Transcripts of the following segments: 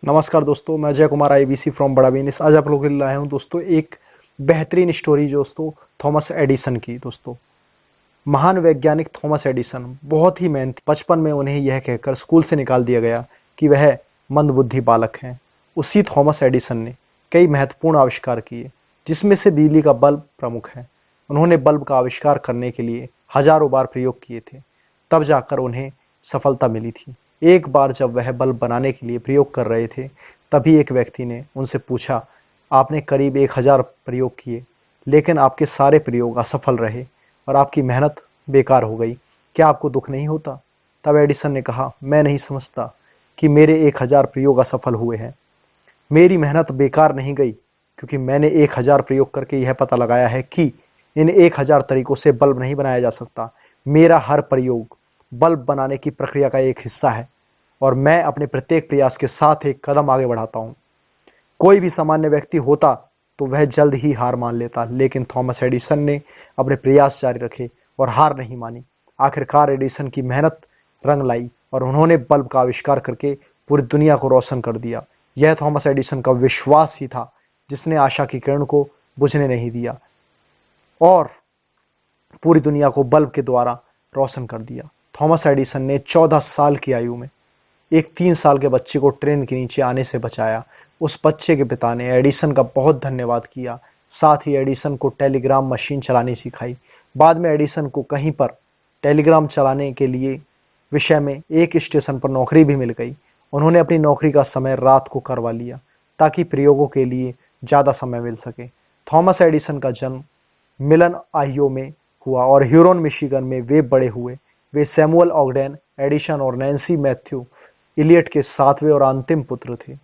नमस्कार दोस्तों, मैं अजय कुमार आईबीसी फ्रॉम बड़ा बिजनेस। आज आप लोगों के लिए लाया हूं दोस्तों एक बेहतरीन स्टोरी दोस्तों थॉमस एडिसन की। दोस्तों, महान वैज्ञानिक थॉमस एडिसन बहुत ही मेहनती। बचपन में उन्हें यह कहकर स्कूल से निकाल दिया गया कि वह मंदबुद्धि बालक हैं। उसी थॉमस एडिसन ने कई महत्वपूर्ण आविष्कार किए, जिसमें से बिजली का बल्ब प्रमुख है। उन्होंने बल्ब का आविष्कार करने के लिए हजारों बार प्रयोग किए थे, तब जाकर उन्हें सफलता मिली थी। एक बार जब वह बल्ब बनाने के लिए प्रयोग कर रहे थे, तभी एक व्यक्ति ने उनसे पूछा, आपने करीब 1000 प्रयोग किए, लेकिन आपके सारे प्रयोग असफल रहे और आपकी मेहनत बेकार हो गई। क्या आपको दुख नहीं होता? तब एडिसन ने कहा, मैं नहीं समझता कि मेरे 1000 प्रयोग असफल हुए हैं। मेरी मेहनत बेकार नहीं गई, क्योंकि मैंने 1000 प्रयोग करके यह पता लगाया है कि इन 1000 तरीकों से बल्ब नहीं बनाया जा सकता। मेरा हर प्रयोग बल्ब बनाने की प्रक्रिया का एक हिस्सा है और मैं अपने प्रत्येक प्रयास के साथ एक कदम आगे बढ़ाता हूं। कोई भी सामान्य व्यक्ति होता तो वह जल्द ही हार मान लेता, लेकिन थॉमस एडिसन ने अपने प्रयास जारी रखे और हार नहीं मानी। आखिरकार एडिसन की मेहनत रंग लाई और उन्होंने बल्ब का आविष्कार करके पूरी दुनिया को रोशन कर दिया। यह थॉमस एडिसन का विश्वास ही था जिसने आशा की किरण को बुझने नहीं दिया और पूरी दुनिया को बल्ब के द्वारा रोशन कर दिया। थॉमस एडिसन ने 14 साल की आयु में एक 3 साल के बच्चे को ट्रेन के नीचे आने से बचाया। उस बच्चे के पिता ने एडिसन का बहुत धन्यवाद किया, साथ ही एडिसन को टेलीग्राम मशीन चलानी सिखाई। बाद में एडिसन को कहीं पर टेलीग्राम चलाने के लिए विषय में एक स्टेशन पर नौकरी भी मिल गई। उन्होंने अपनी नौकरी का समय रात को करवा लिया ताकि प्रयोगों के लिए ज्यादा समय मिल सके। थॉमस एडिसन का जन्म मिलन आहियो में हुआ और ह्यूरोन मिशिगन में वे बड़े हुए। वे सैमुअल ऑगडेन एडिसन और नैन्सी मैथ्यू इलियट के सातवें और अंतिम पुत्र थे।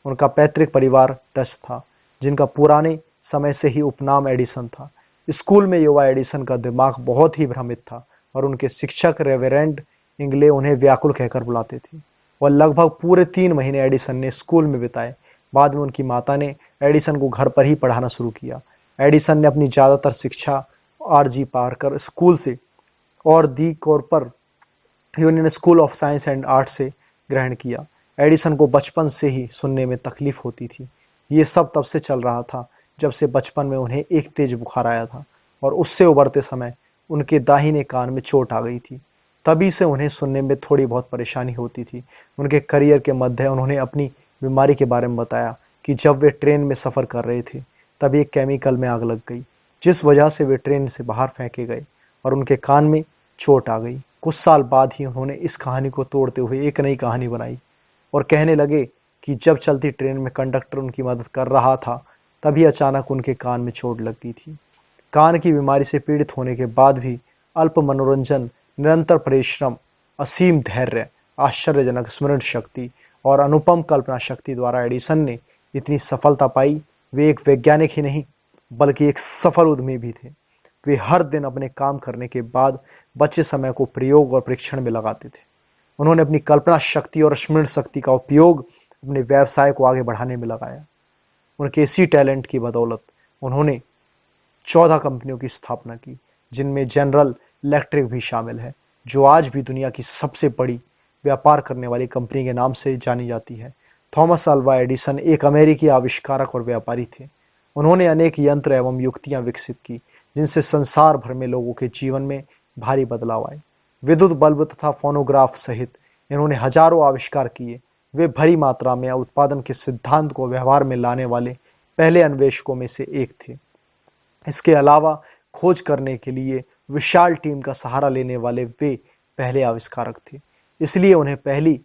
उनका पैतृक परिवार डच था, जिनका पुराने समय से ही उपनाम एडिसन था। स्कूल में युवा एडिसन का दिमाग बहुत ही भ्रमित था और उनके शिक्षक रेवरेंड इंगले उन्हें व्याकुल कहकर बुलाते थे। और लगभग पूरे 3 महीने एडिसन ने स्कूल में बिताए। बाद में उनकी माता ने एडिसन को घर पर ही पढ़ाना शुरू किया। एडिसन ने अपनी ज्यादातर शिक्षा आरजी पार्कर स्कूल से और the Cooper union school of science and art से ग्रहण किया। एडिसन को बचपन से ही सुनने में तकलीफ होती थी। ये सब तब से चल रहा था जब से बचपन में उन्हें एक तेज बुखार आया था और उससे उबरते समय उनके दाहिने कान में चोट आ गई थी। तभी से उन्हें सुनने में थोड़ी बहुत परेशानी होती थी। उनके करियर के मध्य उन्होंने अपनी बीमारी के बारे में बताया कि जब वे ट्रेन में सफर कर रहे थे, तभी एक केमिकल में आग लग गई, जिस वजह से वे ट्रेन से बाहर फेंके गए और उनके कान में चोट आ गई। कुछ साल बाद ही उन्होंने इस कहानी को तोड़ते हुए एक नई कहानी बनाई और कहने लगे कि जब चलती ट्रेन में कंडक्टर उनकी मदद कर रहा था, तभी अचानक उनके कान में चोट लग गई थी। कान की बीमारी से पीड़ित होने के बाद भी अल्प मनोरंजन, निरंतर परिश्रम, असीम धैर्य, आश्चर्यजनक स्मरण शक्ति और अनुपम कल्पना शक्ति द्वारा एडिसन ने इतनी सफलता पाई। वे एक वैज्ञानिक ही नहीं, बल्कि एक सफल उद्यमी भी थे। वे हर दिन अपने काम करने के बाद बचे समय को प्रयोग और परीक्षण में लगाते थे। उन्होंने अपनी कल्पना शक्ति और स्मरण शक्ति का उपयोग अपने व्यवसाय को आगे बढ़ाने में लगाया। उनके इसी टैलेंट की बदौलत उन्होंने 14 कंपनियों की स्थापना की, जिनमें जनरल इलेक्ट्रिक भी शामिल है, जो आज भी दुनिया की सबसे बड़ी व्यापार करने वाली कंपनी के नाम से जानी जाती है। थॉमस अल्वा एडिसन एक अमेरिकी आविष्कारक और व्यापारी थे। उन्होंने अनेक यंत्र एवं युक्तियां विकसित की, जिनसे संसार भर में लोगों के जीवन में भारी बदलाव आए। विद्युत बल्ब तथा फोनोग्राफ सहित इन्होंने हजारों आविष्कार किए। वे भारी मात्रा में उत्पादन के सिद्धांत को व्यवहार में लाने वाले पहले अन्वेषकों में से एक थे। इसके अलावा खोज करने के लिए विशाल टीम का सहारा लेने वाले वे पहले आविष्कारक थे। इसलिए उन्हें पहली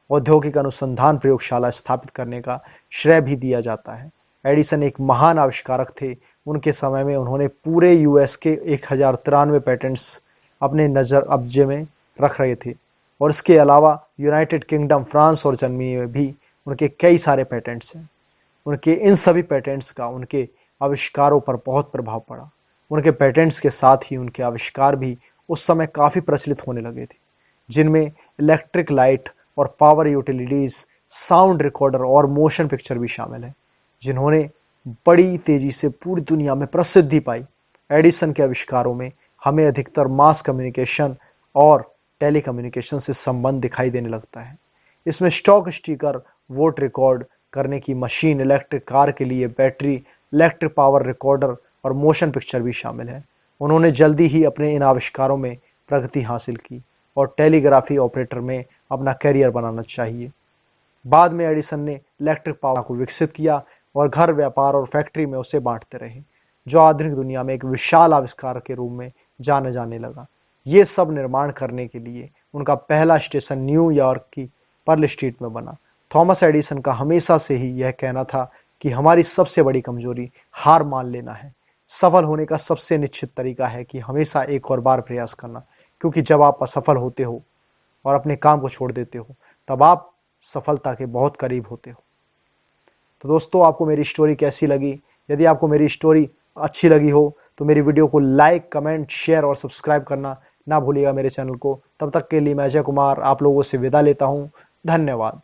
औद्योगिक अनुसंधान प्रयोगशाला स्थापित करने का श्रेय भी दिया जाता है। एडिसन एक महान आविष्कारक थे। उनके समय में उन्होंने पूरे यूएस के 1093 पेटेंट्स अपने नजर कब्जे में रख रहे थे और इसके अलावा यूनाइटेड किंगडम, फ्रांस और जर्मनी में भी उनके कई सारे पेटेंट्स हैं। उनके इन सभी पेटेंट्स का उनके आविष्कारों पर बहुत प्रभाव पड़ा। उनके पेटेंट्स के साथ ही उनके आविष्कार भी उस समय काफी प्रचलित होने लगे थे, जिनमें इलेक्ट्रिक लाइट और पावर यूटिलिटीज, साउंड रिकॉर्डर और मोशन पिक्चर भी शामिल है, जिन्होंने बड़ी तेजी से पूरी दुनिया में प्रसिद्धि पाई। एडिसन के आविष्कारों में हमें अधिकतर मास कम्युनिकेशन और टेलीकम्युनिकेशन से संबंध दिखाई देने लगता है। इसमें स्टॉक स्टिकर वोट रिकॉर्ड करने की मशीन, इलेक्ट्रिक कार के लिए बैटरी, इलेक्ट्रिक पावर रिकॉर्डर और मोशन पिक्चर भी शामिल है। उन्होंने जल्दी ही अपने इन आविष्कारों में प्रगति हासिल की और टेलीग्राफी ऑपरेटर में अपना करियर बनाना चाहिए। बाद में एडिसन ने इलेक्ट्रिक पावर को विकसित किया और घर, व्यापार और फैक्ट्री में उसे बांटते रहे, जो आधुनिक दुनिया में एक विशाल आविष्कार के रूप में जाना जाने लगा। ये सब निर्माण करने के लिए उनका पहला स्टेशन न्यूयॉर्क की पर्ल स्ट्रीट में बना। थॉमस एडिसन का हमेशा से ही यह कहना था कि हमारी सबसे बड़ी कमजोरी हार मान लेना है। सफल होने का सबसे निश्चित तरीका है कि हमेशा एक और बार प्रयास करना, क्योंकि जब आप असफल होते हो और अपने काम को छोड़ देते हो, तब आप सफलता के बहुत करीब होते हो। तो दोस्तों, आपको मेरी स्टोरी कैसी लगी? यदि आपको मेरी स्टोरी अच्छी लगी हो तो मेरी वीडियो को लाइक, कमेंट, शेयर और सब्सक्राइब करना ना भूलिएगा मेरे चैनल को। तब तक के लिए मैं अजय कुमार आप लोगों से विदा लेता हूं। धन्यवाद।